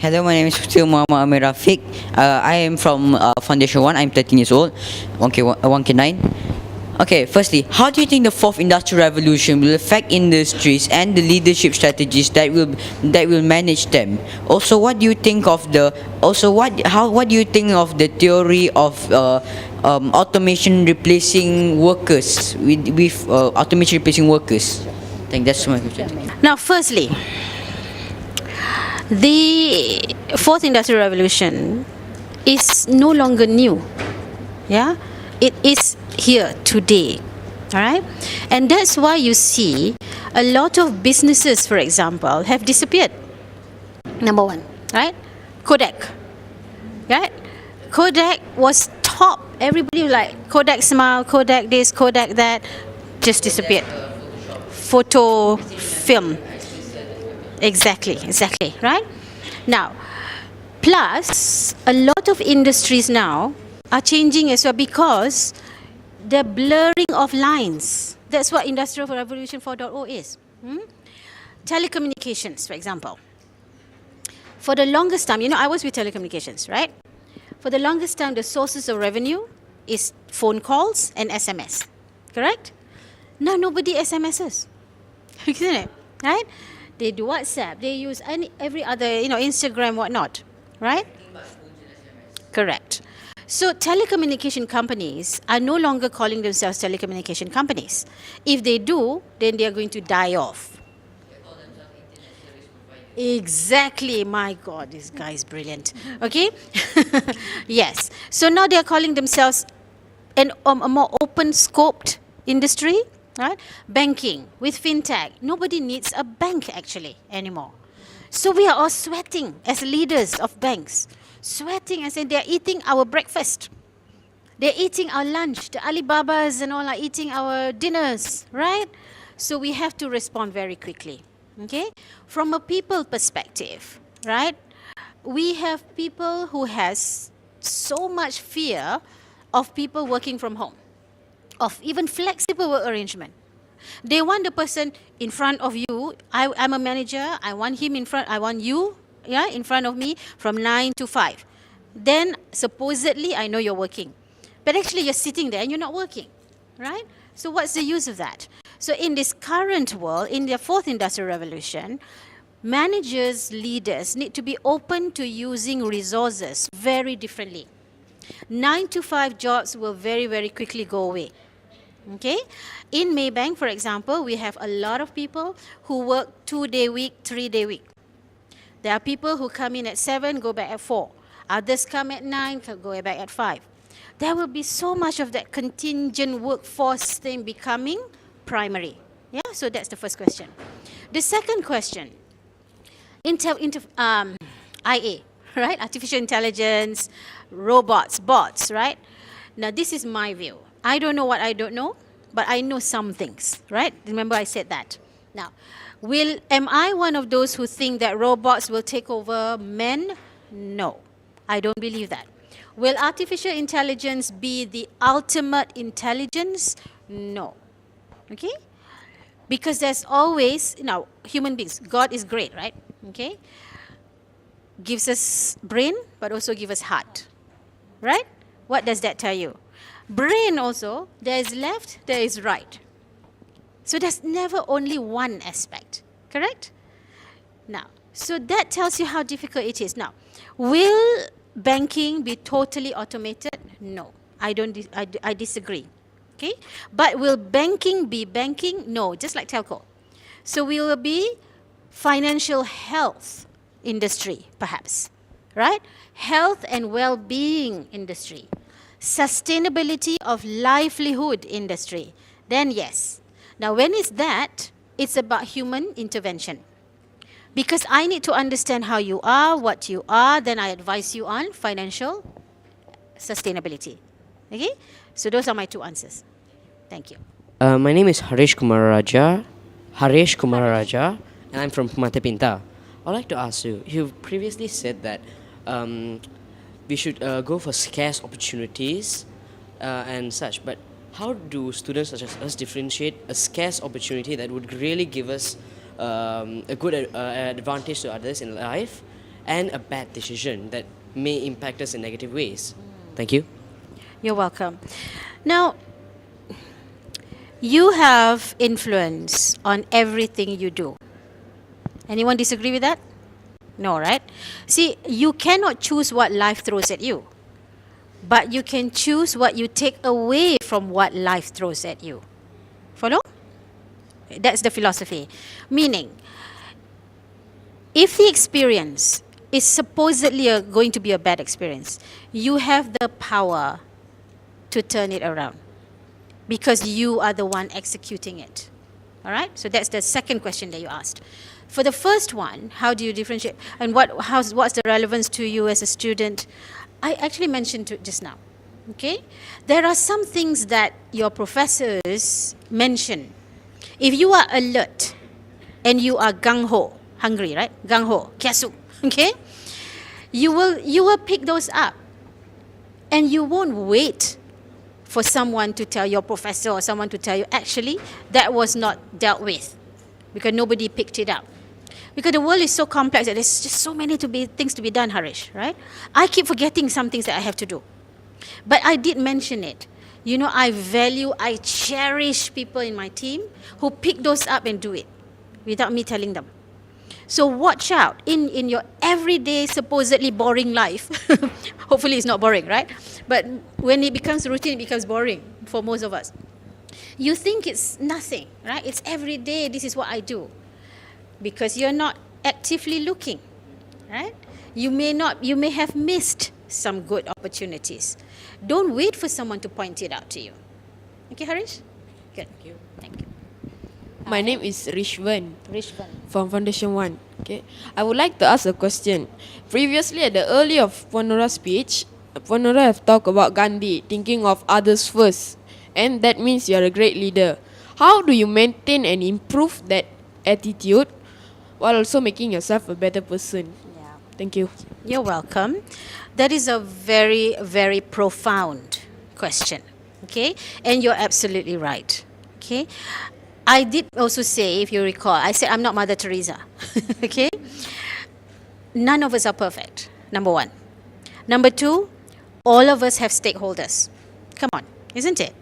Hello, my name is Muhammad Amir Rafiq. I am from Foundation 1. I'm 13 years old. 1K9. Okay, firstly, how do you think the fourth industrial revolution will affect industries and the leadership strategies that will manage them? Also, what do you think of what do you think of the theory of automation replacing workers with automation replacing workers? I think that's my question. Now, firstly, the fourth industrial revolution is no longer new. Yeah, it is here today. All right, and that's why you see a lot of businesses, for example, have disappeared. Number one, right? Kodak, right? Kodak was top. Everybody was like Kodak Smile, Kodak this, Kodak that, just disappeared. Photo film. Exactly, right? Now, plus a lot of industries now are changing as well because the blurring of lines. That's what Industrial Revolution 4.0 is. Telecommunications, for example. For the longest time, I was with telecommunications, right? For the longest time, the sources of revenue is phone calls and SMS, correct? Now nobody SMSs, isn't it? Right? They do WhatsApp, they use every other, Instagram, whatnot, right? Correct. So telecommunication companies are no longer calling themselves telecommunication companies. If they do, then they are going to die off. Exactly. My God, this guy is brilliant. Okay? Yes. So now they are calling themselves a more open-scoped industry, right? Banking with fintech. Nobody needs a bank actually anymore. So we are all sweating as leaders of banks. Sweating and saying they're eating our breakfast. They're eating our lunch. The Alibabas and all are eating our dinners, right? So we have to respond very quickly. Okay? From a people perspective, right? We have people who has so much fear of people working from home, of even flexible work arrangement. They want the person in front of you. I'm a manager. I want him in front. I want you, in front of me from 9 to 5. Then supposedly I know you're working, but actually you're sitting there and you're not working, right? So what's the use of that? So in this current world, in the fourth industrial revolution, managers, leaders need to be open to using resources very differently. 9 to 5 jobs will very, very quickly go away. Okay? In MayBank, for example, we have a lot of people who work 2-day week, 3-day week. There are people who come in at 7, go back at 4. Others come at 9, go back at 5. There will be so much of that contingent workforce thing becoming primary. Yeah, so that's the first question. The second question, IA, right? Artificial intelligence, robots, bots, right? Now this is my view. I don't know what I don't know, but I know some things, right? Remember I said that. Now, am I one of those who think that robots will take over men? No, I don't believe that. Will artificial intelligence be the ultimate intelligence? No. Okay? Because there's always, human beings, God is great, right? Okay? Gives us brain, but also gives us heart. Right? What does that tell you? Brain also, there is left, there is right. So there's never only one aspect. Correct? Now, so that tells you how difficult it is. Now, will banking be totally automated? No. I disagree. Okay? But will banking be banking? No, just like telco. So we will be financial health industry, perhaps. Right? Health and well-being industry. Sustainability of livelihood industry. Then yes. Now when is that? It's about human intervention. Because I need to understand how you are, what you are, then I advise you on financial sustainability. Okay? So those are my 2 answers. Thank you. My name is Haresh Kumar Raja, and I'm from Mata Pinta. I'd like to ask you, you've previously said that we should go for scarce opportunities and such, but how do students such as us differentiate a scarce opportunity that would really give us a good advantage to others in life and a bad decision that may impact us in negative ways. Thank you. You're welcome. Now, you have influence on everything you do. Anyone disagree with that? No, right? See, you cannot choose what life throws at you, but you can choose what you take away from what life throws at you. Follow? That's the philosophy. Meaning, if the experience is supposedly going to be a bad experience, you have the power to turn it around because you are the one executing it. All right? So that's the second question that you asked. For the first one, how do you differentiate and what's the relevance to you as a student? I actually mentioned just now. Okay? There are some things that your professors mention. If you are alert and you are gung-ho, hungry, right? Gung-ho, kiasu, okay? You will pick those up and you won't wait for someone to tell your professor or someone to tell you, actually, that was not dealt with because nobody picked it up. Because the world is so complex that there's just so many things to be done, Harish, right? I keep forgetting some things that I have to do. But I did mention it. You know, I cherish people in my team who pick those up and do it without me telling them. So watch out in your everyday supposedly boring life. Hopefully it's not boring, right? But when it becomes routine, it becomes boring for most of us. You think it's nothing, right? It's every day, this is what I do. Because you're not actively looking, right? You may have missed some good opportunities. Don't wait for someone to point it out to you. Okay, Harish? Good. Thank you. My name is Rishwan Rishvan. from Foundation 1. Okay, I would like to ask a question. Previously, at the early of Puan Nora's speech, Puan Nora have talked about Gandhi, thinking of others first, and that means you are a great leader. How do you maintain and improve that attitude while also making yourself a better person? Yeah. Thank you. You're welcome. That is a very, very profound question. Okay? And you're absolutely right. Okay? I did also say, if you recall, I said I'm not Mother Teresa. Okay? None of us are perfect, number one. Number two, all of us have stakeholders. Come on, isn't it?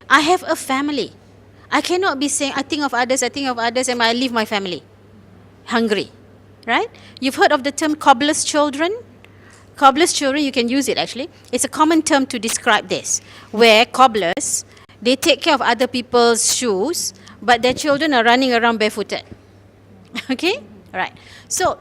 I have a family. I cannot be saying, I think of others, and I leave my family hungry, right? You've heard of the term cobbler's children? Cobbler's children, you can use it actually. It's a common term to describe this, where cobblers, they take care of other people's shoes, but their children are running around barefooted. Okay? Right. So,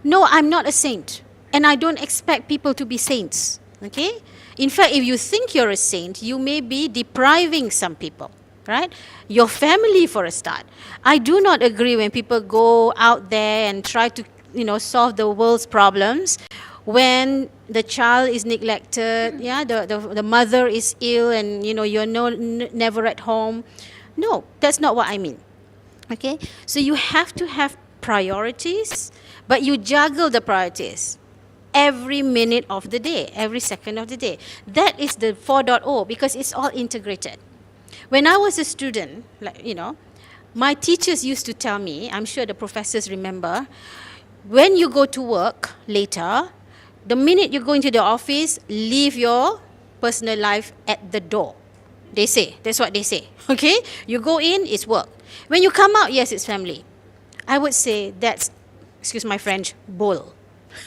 no, I'm not a saint, and I don't expect people to be saints. Okay? In fact, if you think you're a saint, you may be depriving some people. Right? Your family, for a start. I do not agree when people go out there and try to, solve the world's problems when the child is neglected, the mother is ill and, you're never at home. No, that's not what I mean. Okay? So you have to have priorities, but you juggle the priorities every minute of the day, every second of the day. That is the 4.0 because it's all integrated. When I was a student, my teachers used to tell me, I'm sure the professors remember, when you go to work later, the minute you go into the office, leave your personal life at the door. They say, that's what they say, okay? You go in, it's work. When you come out, yes, it's family. I would say that's, excuse my French, bull,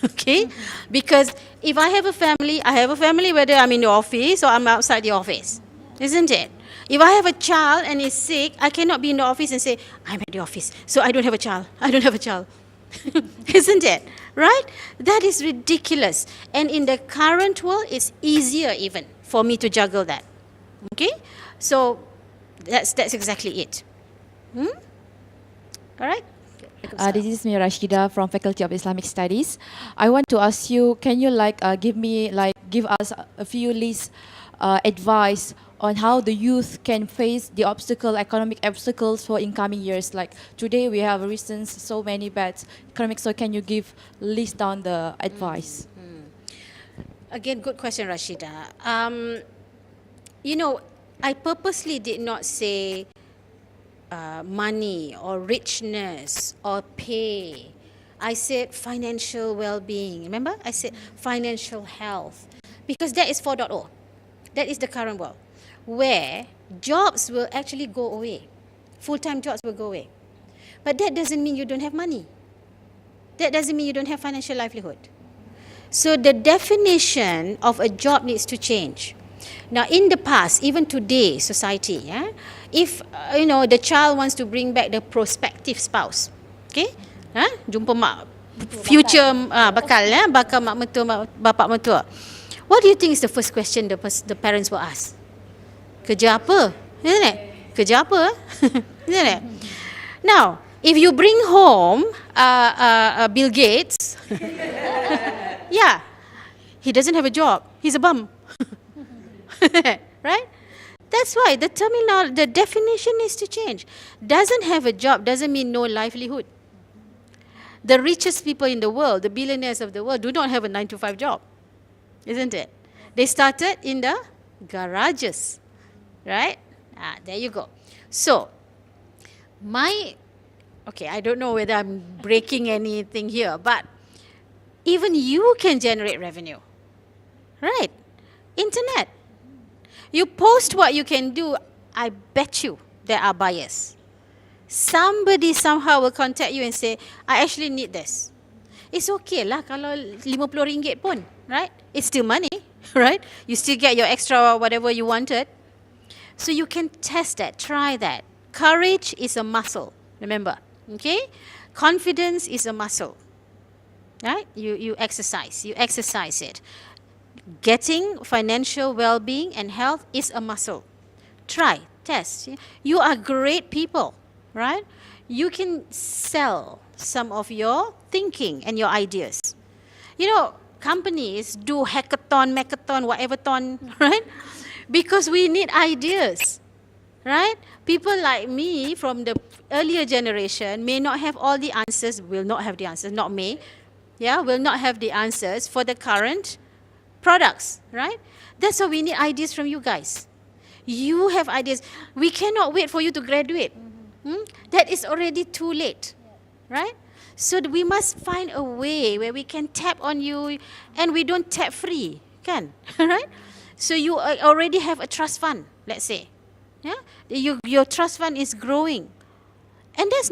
okay? Because if I have a family whether I'm in the office or I'm outside the office, isn't it? If I have a child and is sick, I cannot be in the office and say, I'm at the office, so I don't have a child. Isn't it? Right? That is ridiculous. And in the current world, it's easier even for me to juggle that. Okay? So that's exactly it. All right? This is me, Rashida, from Faculty of Islamic Studies. I want to ask you, can you give us a few lists advice on how the youth can face the economic obstacles for incoming years? Like today we have recent so many bad economic, so can you list down the advice? Again, good question, Rashida. I purposely did not say money or richness or pay I said financial well-being. Remember? I said financial health. Because that is 4.0. That is the current world, where jobs will actually go away. Full-time jobs will go away. But that doesn't mean you don't have money. That doesn't mean you don't have financial livelihood. So the definition of a job needs to change. Now, in the past, even today, society, if the child wants to bring back the prospective spouse, okay, jumpa mak future bakal mak mertua, bapak mertua. What do you think is the first question the parents will ask? Kerja apa? Isn't it? Kerja apa? Isn't it? Now, if you bring home Bill Gates, yeah, he doesn't have a job. He's a bum. Right? That's why the definition needs to change. Doesn't have a job doesn't mean no livelihood. The richest people in the world, the billionaires of the world, do not have a 9-to-5 job. Isn't it? They started in the garages. Right? There you go. So, I don't know whether I'm breaking anything here, but even you can generate revenue. Right? Internet. You post what you can do, I bet you there are buyers. Somebody somehow will contact you and say, I actually need this. It's okay lah kalau RM50 pun, right? It's still money, right? You still get your extra whatever you wanted. So you can test that, try that. Courage is a muscle, remember, okay? Confidence is a muscle, right? You exercise it. Getting financial well-being and health is a muscle. Try, test. You are great people, right? You can sell some of your thinking and your ideas. Companies do hackathon, whatever ton, right? Because we need ideas, right? People like me from the earlier generation may not have all the answers, will not have the answers, not me, will not have the answers for the current products, right? That's why we need ideas from you guys. You have ideas. We cannot wait for you to graduate. That is already too late, right? So we must find a way where we can tap on you, and we don't tap free, can? Right? So you already have a trust fund, let's say. Your trust fund is growing. And that's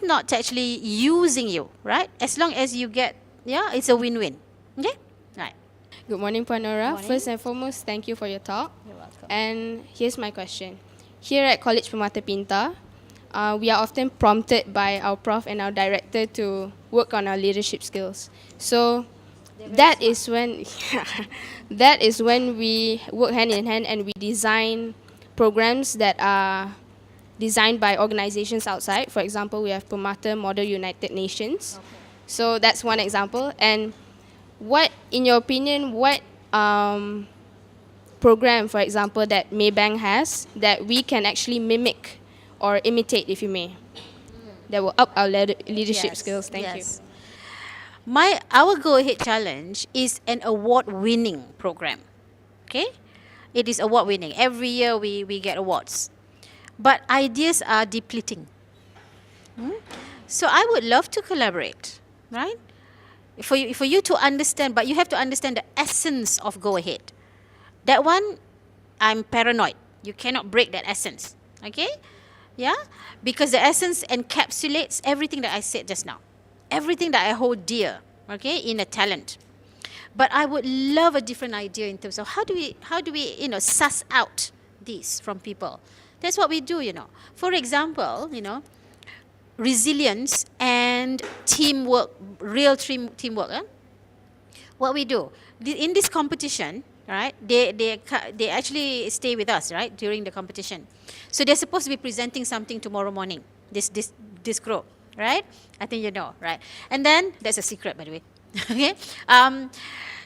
not actually using you, right? As long as you get, it's a win-win. Okay? Right. Good morning, Puan Nora. Morning. First and foremost, thank you for your talk. You're welcome. And here's my question. Here at College Permata Pintar, we are often prompted by our prof and our director to work on our leadership skills. So that is when we work hand in hand and we design programs that are designed by organizations outside. For example, we have Permata Model United Nations. Okay. So that's one example. And what, in your opinion, what program, for example, that MayBank has that we can actually mimic or imitate, if you may, that will up our leadership skills? Thank you. Our Go Ahead Challenge is an award-winning program. Okay? It is award-winning. Every year we get awards. But ideas are depleting. So I would love to collaborate, right? For you to understand, but you have to understand the essence of Go Ahead. That one, I'm paranoid. You cannot break that essence. Okay? Yeah? Because the essence encapsulates everything that I said just now. Everything that I hold dear, okay, in a talent. But I would love a different idea in terms of how do we suss out these from people. That's what we do, For example, resilience and teamwork, real teamwork. What we do in this competition, right? They actually stay with us, right, during the competition. So they're supposed to be presenting something tomorrow morning. This group, right? I think you know, right? And then that's a secret, by the way. Okay.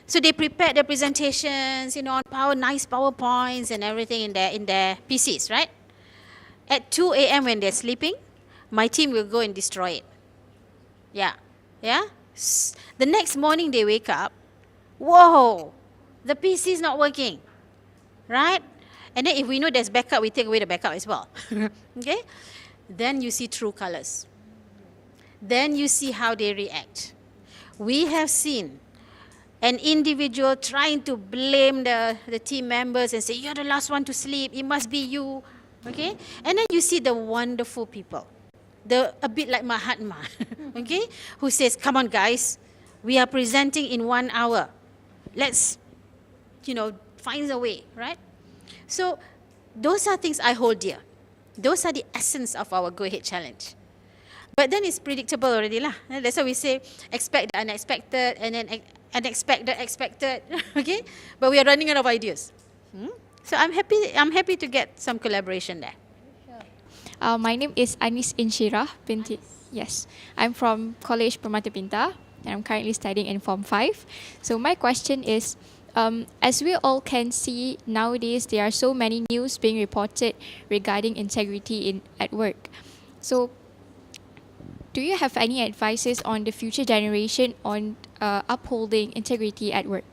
So they prepared their presentations, on nice PowerPoints and everything in their PCs, right? At 2 a.m. when they're sleeping, my team will go and destroy it. Yeah. The next morning they wake up, whoa, the PC is not working, right? And then if we know there's backup, we take away the backup as well. Okay? Then you see true colors. then you see how they react. We have seen an individual trying to blame the team members and say, you're the last one to sleep, it must be you, okay? And then you see the wonderful people, a bit like Mahatma, okay, who says, come on guys, we are presenting in 1 hour. Let's, find a way, right? So those are things I hold dear. Those are the essence of our Go Ahead Challenge. But then it's predictable already lah. That's why we say expect the unexpected and then unexpect the expected. Okay? But we are running out of ideas. So I'm happy to get some collaboration there. My name is Anis Inshira binti. Yes, I'm from College Permata Pintar and I'm currently studying in Form 5. So my question is, as we all can see nowadays, there are so many news being reported regarding integrity at work. So do you have any advices on the future generation on upholding integrity at work?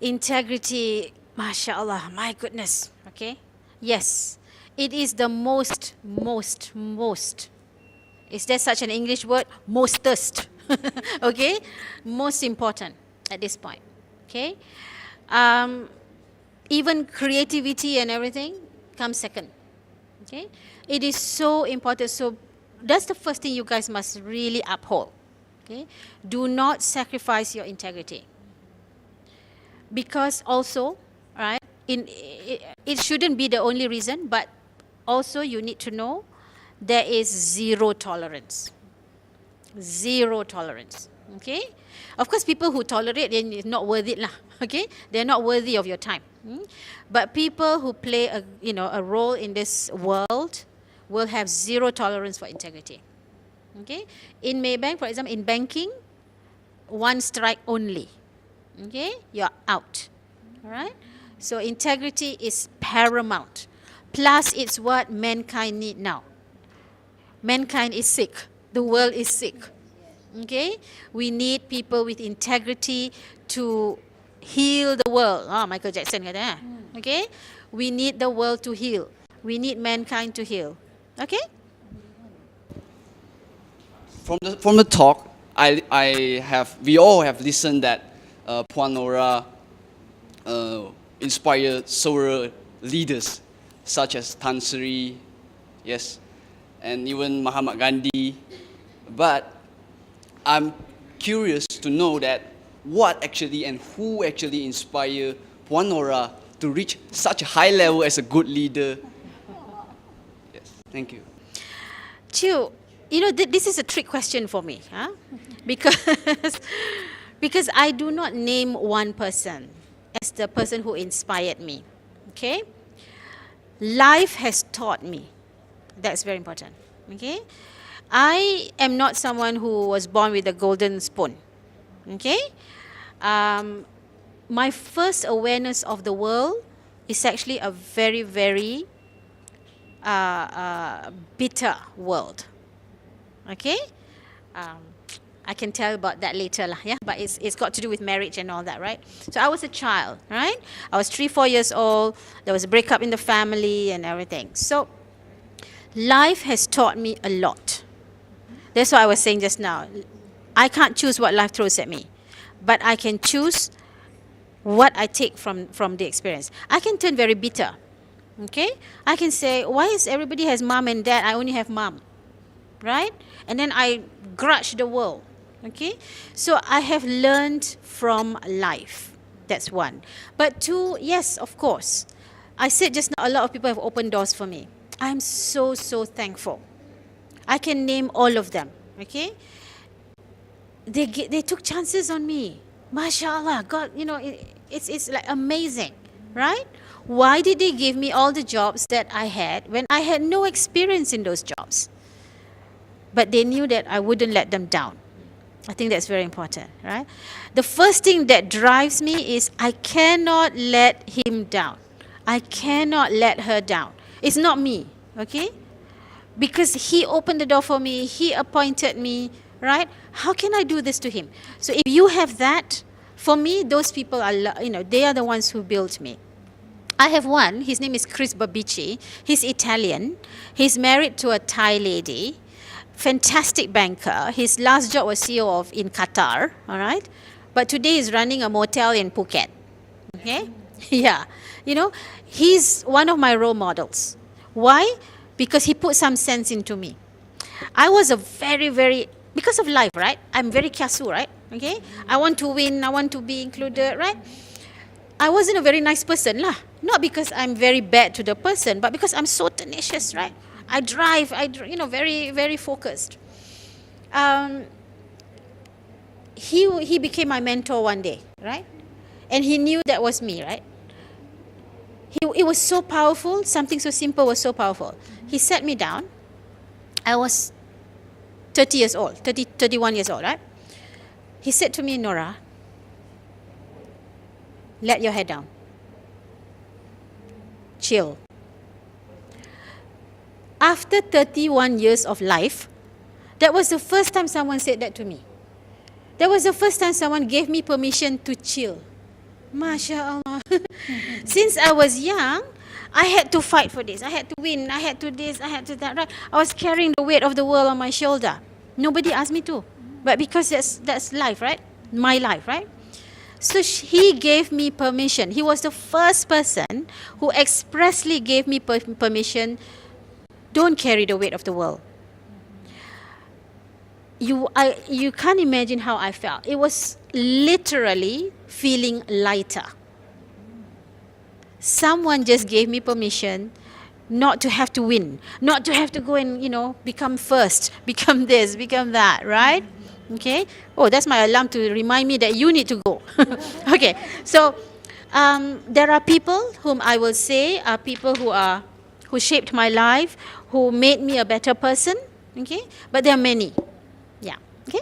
Integrity, mashallah, my goodness. Okay? Yes, it is the most, is there such an English word? Mostest. Okay? Most important at this point. Okay? Even creativity and everything comes second. Okay? It is so important. So that's the first thing you guys must really uphold. Okay? Do not sacrifice your integrity. Because also, right, it shouldn't be the only reason, but also you need to know there is zero tolerance. Zero tolerance. Okay? Of course, people who tolerate, then it's not worth it lah. Okay? They're not worthy of your time. But people who play a role in this world will have zero tolerance for integrity. Okay? In MayBank, for example, in banking, one strike only. Okay? You're out. All right? So integrity is paramount. Plus, it's what mankind need now. Mankind is sick. The world is sick. Okay? We need people with integrity to heal the world. Michael Jackson kata. Okay? We need the world to heal. We need mankind to heal. Okay? From the talk, we all have listened that Puan Nora inspired several leaders such as Tan Sri, yes, and even Mahatma Gandhi. But I'm curious to know that what actually and who actually inspired Puan Nora to reach such a high level as a good leader. Yes, thank you. Chiu, this is a trick question for me, huh? Because I do not name one person as the person who inspired me. Okay? Life has taught me. That's very important. Okay? I am not someone who was born with a golden spoon. Okay? My first awareness of the world is actually a very, very bitter world. Okay? I can tell about that later lah, yeah. But it's got to do with marriage and all that, right? So I was a child, right? I was 3-4 years old. There was a breakup in the family and everything. So life has taught me a lot. That's what I was saying just now. I can't choose what life throws at me, but I can choose what I take from the experience. I can turn very bitter. Okay? I can say, why is everybody has mom and dad? I only have mom. Right? And then I grudge the world. Okay? So I have learned from life. That's one. But two, yes, of course. I said just now, a lot of people have opened doors for me. I'm so, so thankful. I can name all of them. Okay? They took chances on me. MashaAllah. God, it's like amazing. Right? Why did they give me all the jobs that I had when I had no experience in those jobs? But they knew that I wouldn't let them down. I think that's very important, right? The first thing that drives me is I cannot let him down. I cannot let her down. It's not me, okay? Because he opened the door for me, he appointed me, right? How can I do this to him? So if you have that, for me, those people are, they are the ones who built me. I have one, his name is Chris Babici. He's Italian. He's married to a Thai lady. fantastic banker. His last job was CEO of in Qatar, all right? But today he's running a motel in Phuket. Okay? Yeah. You know, he's one of my role models. Why? Because he put some sense into me. I was a very, because of life, right? I'm very kiasu, right? Okay? I want to win, I want to be included, right? I wasn't a very nice person lah. Not because I'm very bad to the person, but because I'm so tenacious, right? I drive, very focused. He became my mentor one day, right? And he knew that was me, right? It was so powerful. Something so simple was so powerful. He sat me down. I was 31 years old, right? He said to me, Nora, let your head down. Chill. After 31 years of life, that was the first time someone said that to me. That was the first time someone gave me permission to chill. Masya Allah. Since I was young, I had to fight for this. I had to win. I had to this. I had to that. Right? I was carrying the weight of the world on my shoulder. Nobody asked me to. But because that's life, right? My life, right? So he gave me permission. He was the first person who expressly gave me permission. Don't carry the weight of the world. You can't imagine how I felt. It was literally feeling lighter. Someone just gave me permission not to have to win, not to have to go and, become first, become this, become that, right? Okay? Oh, that's my alarm to remind me that you need to go. Okay, so there are people whom I will say are people who shaped my life, who made me a better person, okay? But there are many. Yeah, okay?